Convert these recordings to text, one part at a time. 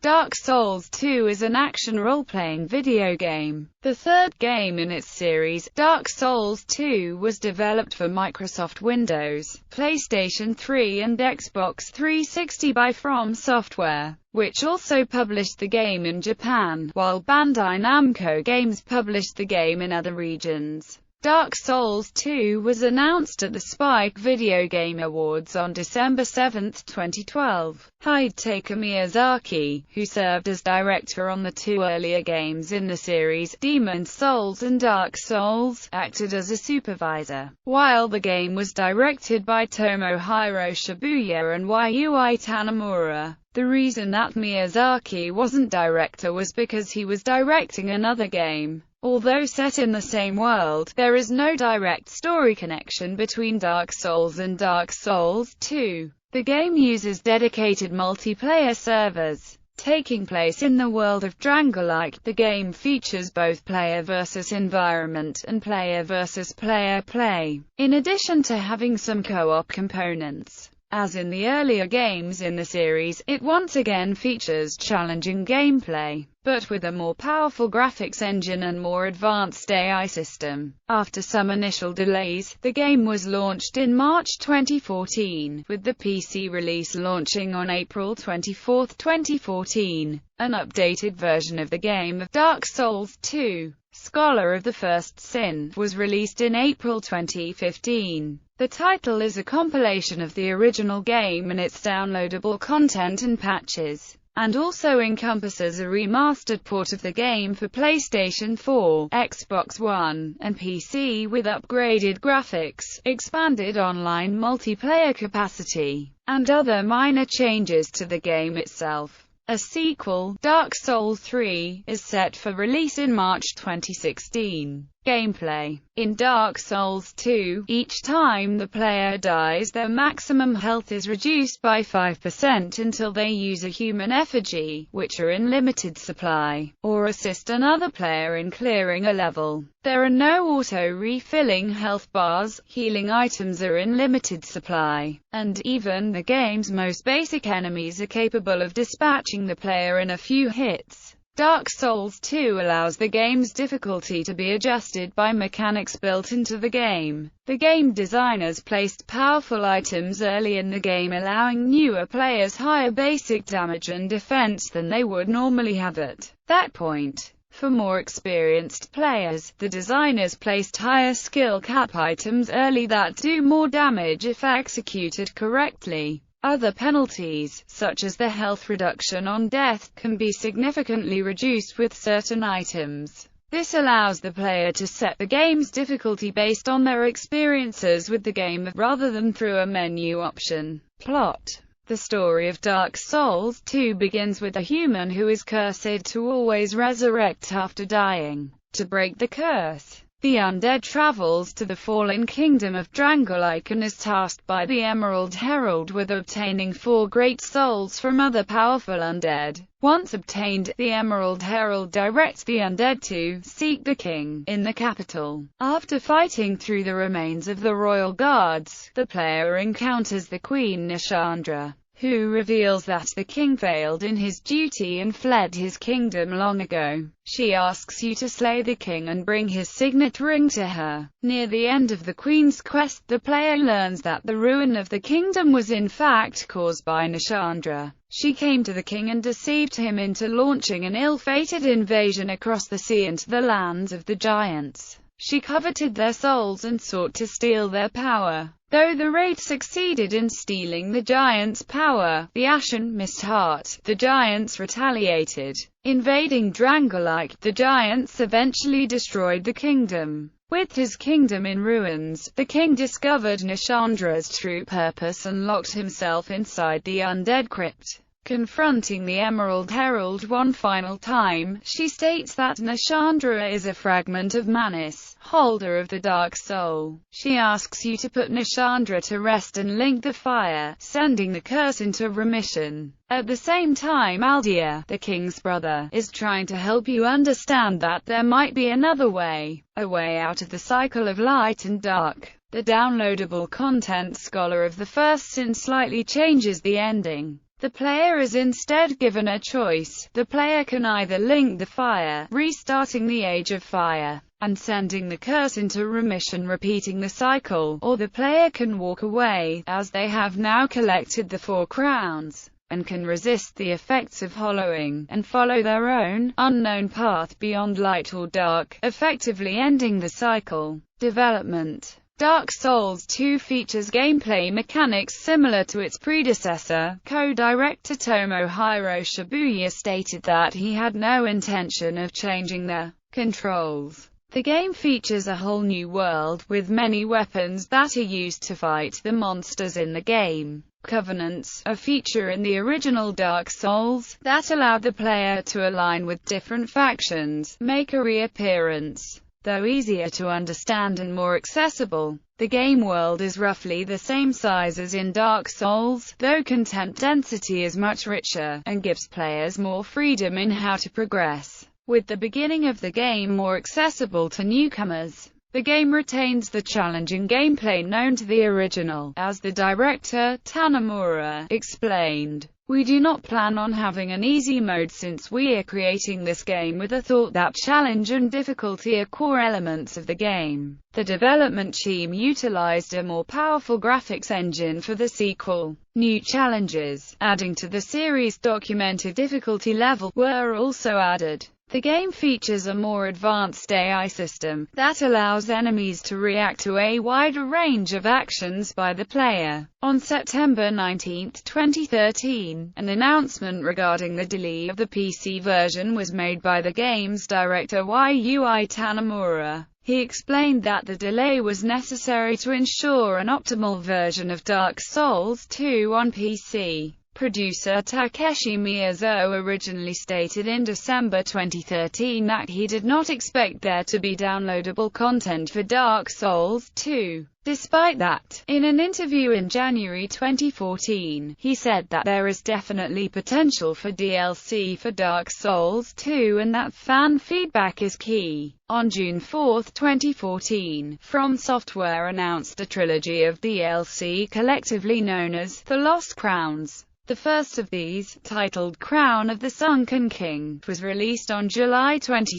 Dark Souls II is an action role-playing video game. The third game in its series, Dark Souls II, was developed for Microsoft Windows, PlayStation 3 and Xbox 360 by FromSoftware, which also published the game in Japan, while Bandai Namco Games published the game in other regions. Dark Souls II was announced at the Spike Video Game Awards on December 7, 2012. Hidetaka Miyazaki, who served as director on the two earlier games in the series, Demon's Souls and Dark Souls, acted as a supervisor, while the game was directed by Tomohiro Shibuya and Yui Tanimura. The reason that Miyazaki wasn't director was because he was directing another game. Although set in the same world, there is no direct story connection between Dark Souls and Dark Souls II. The game uses dedicated multiplayer servers. Taking place in the world of Drangolike, the game features both player versus environment and player versus player play, in addition to having some co-op components. As in the earlier games in the series, it once again features challenging gameplay, but with a more powerful graphics engine and more advanced AI system. After some initial delays, the game was launched in March 2014, with the PC release launching on April 24, 2014. An updated version of the game of Dark Souls II, Scholar of the First Sin, was released in April 2015. The title is a compilation of the original game and its downloadable content and patches, and also encompasses a remastered port of the game for PlayStation 4, Xbox One, and PC with upgraded graphics, expanded online multiplayer capacity, and other minor changes to the game itself. A sequel, Dark Souls III, is set for release in March 2016. Gameplay. In Dark Souls II, each time the player dies, their maximum health is reduced by 5% until they use a human effigy, which are in limited supply, or assist another player in clearing a level. There are no auto-refilling health bars, healing items are in limited supply, and even the game's most basic enemies are capable of dispatching the player in a few hits. Dark Souls II allows the game's difficulty to be adjusted by mechanics built into the game. The game designers placed powerful items early in the game, allowing newer players higher basic damage and defense than they would normally have at that point. For more experienced players, the designers placed higher skill cap items early that do more damage if executed correctly. Other penalties, such as the health reduction on death, can be significantly reduced with certain items. This allows the player to set the game's difficulty based on their experiences with the game, rather than through a menu option. Plot. The story of Dark Souls II begins with a human who is cursed to always resurrect after dying. To break the curse, the undead travels to the fallen kingdom of Drangolike and is tasked by the Emerald Herald with obtaining 4 great souls from other powerful undead. Once obtained, the Emerald Herald directs the undead to seek the king in the capital. After fighting through the remains of the royal guards, the player encounters the Queen Nishandra, who reveals that the king failed in his duty and fled his kingdom long ago. She asks you to slay the king and bring his signet ring to her. Near the end of the queen's quest, the player learns that the ruin of the kingdom was in fact caused by Nishandra. She came to the king and deceived him into launching an ill-fated invasion across the sea into the lands of the giants. She coveted their souls and sought to steal their power. Though the raid succeeded in stealing the giants' power, the Ashen Mist Heart, the giants retaliated. Invading Drangolike, the giants eventually destroyed the kingdom. With his kingdom in ruins, the king discovered Nishandra's true purpose and locked himself inside the undead crypt. Confronting the Emerald Herald one final time, she states that Nishandra is a fragment of Manis, holder of the Dark Soul. She asks you to put Nishandra to rest and link the fire, sending the curse into remission. At the same time, Aldia, the king's brother, is trying to help you understand that there might be another way, a way out of the cycle of light and dark. The downloadable content Scholar of the First Sin slightly changes the ending. The player is instead given a choice. The player can either link the fire, restarting the Age of Fire, and sending the curse into remission, repeating the cycle, or the player can walk away, as they have now collected the 4 crowns, and can resist the effects of hollowing, and follow their own, unknown path beyond light or dark, effectively ending the cycle. Development. Dark Souls II features gameplay mechanics similar to its predecessor. Co-director Tomohiro Shibuya stated that he had no intention of changing the controls. The game features a whole new world, with many weapons that are used to fight the monsters in the game. Covenants, a feature in the original Dark Souls, that allowed the player to align with different factions, make a reappearance. Though easier to understand and more accessible, the game world is roughly the same size as in Dark Souls, though content density is much richer, and gives players more freedom in how to progress, with the beginning of the game more accessible to newcomers. The game retains the challenging gameplay known to the original, as the director, Tanamura, explained. We do not plan on having an easy mode since we are creating this game with a thought that challenge and difficulty are core elements of the game. The development team utilized a more powerful graphics engine for the sequel. New challenges, adding to the series' documented difficulty level, were also added. The game features a more advanced AI system, that allows enemies to react to a wider range of actions by the player. On September 19, 2013, an announcement regarding the delay of the PC version was made by the game's director Yui Tanamura. He explained that the delay was necessary to ensure an optimal version of Dark Souls II on PC. Producer Takeshi Miyazo originally stated in December 2013 that he did not expect there to be downloadable content for Dark Souls II. Despite that, in an interview in January 2014, he said that there is definitely potential for DLC for Dark Souls II and that fan feedback is key. On June 4, 2014, FromSoftware announced a trilogy of DLC collectively known as The Lost Crowns. The first of these, titled Crown of the Sunken King, was released on July 22,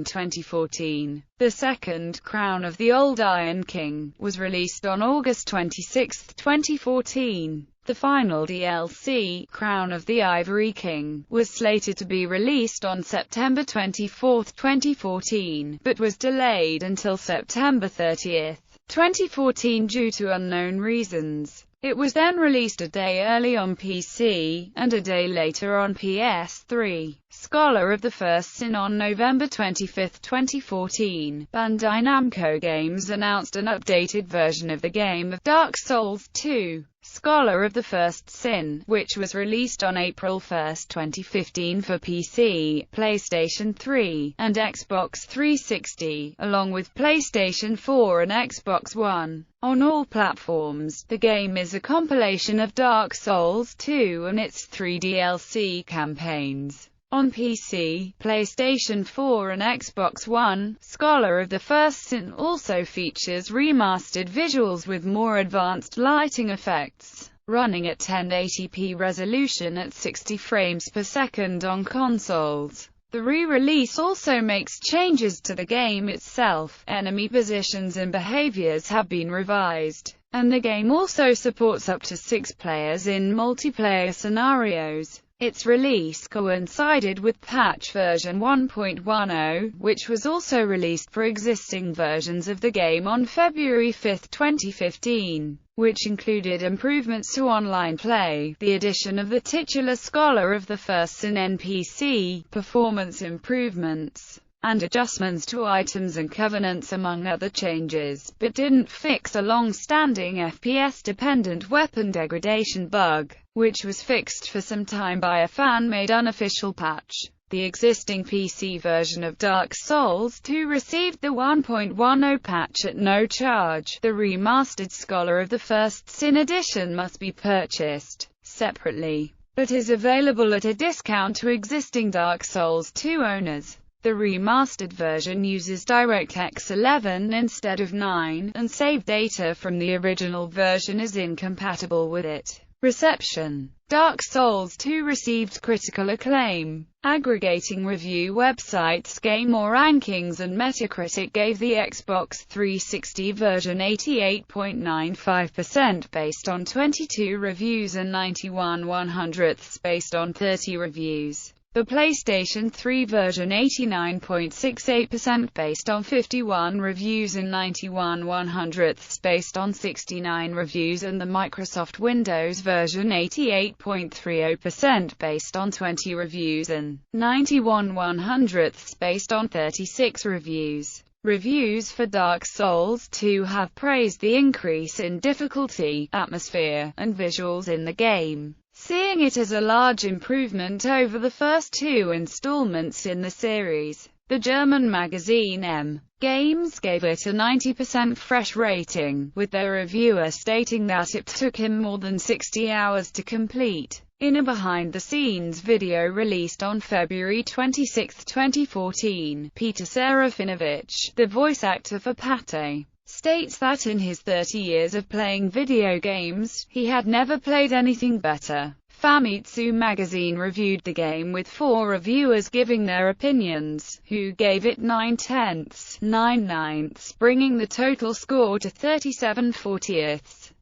2014. The second, Crown of the Old Iron King, was released on August 26, 2014. The final DLC, Crown of the Ivory King, was slated to be released on September 24, 2014, but was delayed until September 30, 2014 due to unknown reasons. It was then released a day early on PC, and a day later on PS3. Scholar of the First Sin. On November 25, 2014, Bandai Namco Games announced an updated version of the game of Dark Souls II, Scholar of the First Sin, which was released on April 1, 2015 for PC, PlayStation 3, and Xbox 360, along with PlayStation 4 and Xbox One. On all platforms, the game is a compilation of Dark Souls II and its 3 DLC campaigns. On PC, PlayStation 4 and Xbox One, Scholar of the First Sin also features remastered visuals with more advanced lighting effects, running at 1080p resolution at 60 frames per second on consoles. The re-release also makes changes to the game itself. Enemy positions and behaviors have been revised, and the game also supports up to 6 players in multiplayer scenarios. Its release coincided with patch version 1.10, which was also released for existing versions of the game on February 5, 2015, which included improvements to online play, the addition of the titular Scholar of the First Sin NPC, performance improvements, and adjustments to items and covenants among other changes, but didn't fix a long-standing FPS-dependent weapon degradation bug, which was fixed for some time by a fan-made unofficial patch. The existing PC version of Dark Souls II received the 1.10 patch at no charge. The remastered Scholar of the First Sin edition must be purchased separately, but is available at a discount to existing Dark Souls II owners. The remastered version uses DirectX 11 instead of 9, and save data from the original version is incompatible with it. Reception. Dark Souls II received critical acclaim. Aggregating review websites Game Rankings and Metacritic gave the Xbox 360 version 88.95% based on 22 reviews and 91/100ths based on 30 reviews. The PlayStation 3 version 89.68% based on 51 reviews and 91/100ths based on 69 reviews, and the Microsoft Windows version 88.30% based on 20 reviews and 91/100ths based on 36 reviews. Reviews for Dark Souls 2 have praised the increase in difficulty, atmosphere, and visuals in the game, seeing it as a large improvement over the first two installments in the series. The German magazine M. Games gave it a 90% fresh rating, with their reviewer stating that it took him more than 60 hours to complete. In a behind-the-scenes video released on February 26, 2014, Peter Serafinovich, the voice actor for Pate, states that in his 30 years of playing video games, he had never played anything better. Famitsu magazine reviewed the game with 4 reviewers giving their opinions, who gave it 9/10, 9/9, bringing the total score to 37/40.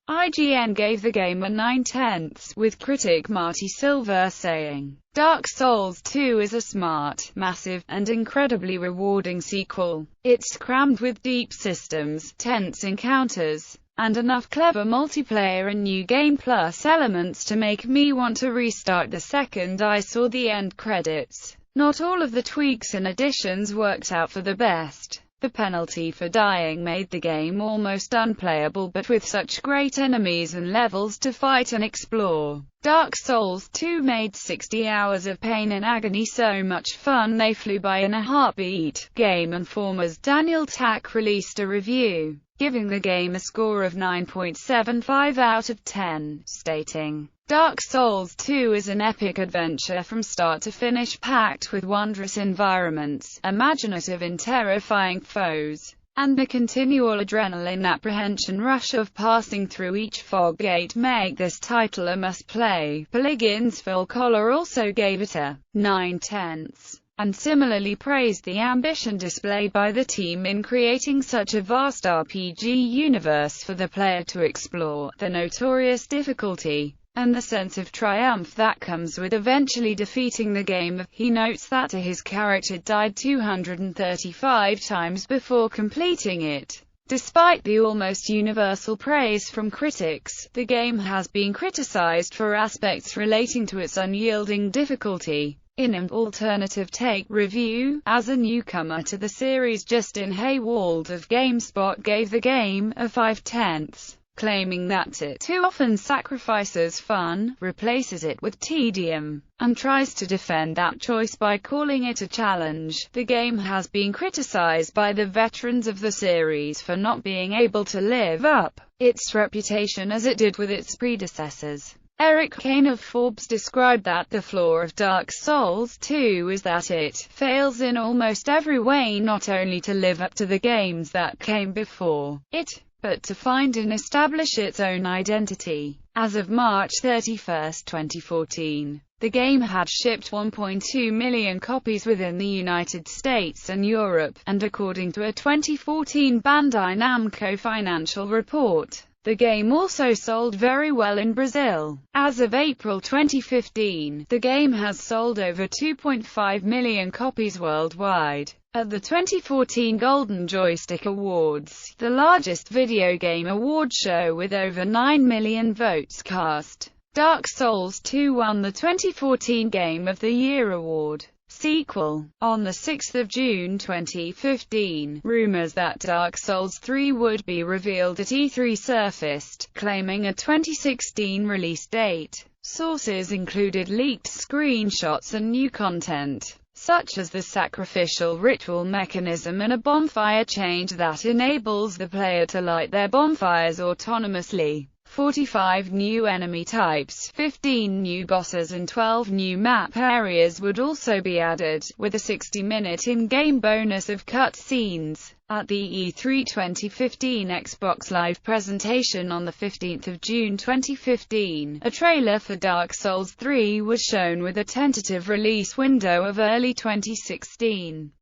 IGN gave the game a 9/10, with critic Marty Silver saying, "Dark Souls 2 is a smart, massive, and incredibly rewarding sequel. It's crammed with deep systems, tense encounters, and enough clever multiplayer and new game plus elements to make me want to restart the second I saw the end credits. Not all of the tweaks and additions worked out for the best. The penalty for dying made the game almost unplayable, but with such great enemies and levels to fight and explore, Dark Souls 2 made 60 hours of pain and agony so much fun they flew by in a heartbeat." Game Informer's Daniel Tack released a review, giving the game a score of 9.75 out of 10, stating, "Dark Souls 2 is an epic adventure from start to finish, packed with wondrous environments, imaginative and terrifying foes, and the continual adrenaline apprehension rush of passing through each fog gate make this title a must-play." Polygon's Phil Collar also gave it a 9/10, and similarly praised the ambition displayed by the team in creating such a vast RPG universe for the player to explore, the notorious difficulty, and the sense of triumph that comes with eventually defeating the game. He notes that his character died 235 times before completing it. Despite the almost universal praise from critics, the game has been criticized for aspects relating to its unyielding difficulty. In an alternative take review, as a newcomer to the series, Justin Haywald of GameSpot gave the game a 5/10, claiming that it too often sacrifices fun, replaces it with tedium, and tries to defend that choice by calling it a challenge. The game has been criticized by the veterans of the series for not being able to live up its reputation as it did with its predecessors. Eric Kane of Forbes described that the flaw of Dark Souls 2 is that it fails in almost every way, not only to live up to the games that came before it, but to find and establish its own identity. As of March 31, 2014, the game had shipped 1.2 million copies within the United States and Europe, and according to a 2014 Bandai Namco financial report, the game also sold very well in Brazil. As of April 2015, the game has sold over 2.5 million copies worldwide. At the 2014 Golden Joystick Awards, the largest video game award show with over 9 million votes cast, Dark Souls 2 won the 2014 Game of the Year award. Sequel. On the 6th of June 2015, rumors that Dark Souls 3 would be revealed at E3 surfaced, claiming a 2016 release date. Sources included leaked screenshots and new content, such as the sacrificial ritual mechanism and a bonfire change that enables the player to light their bonfires autonomously. 45 new enemy types, 15 new bosses and 12 new map areas would also be added, with a 60-minute in-game bonus of cutscenes. At the E3 2015 Xbox Live presentation on 15 June 2015, a trailer for Dark Souls 3 was shown with a tentative release window of early 2016.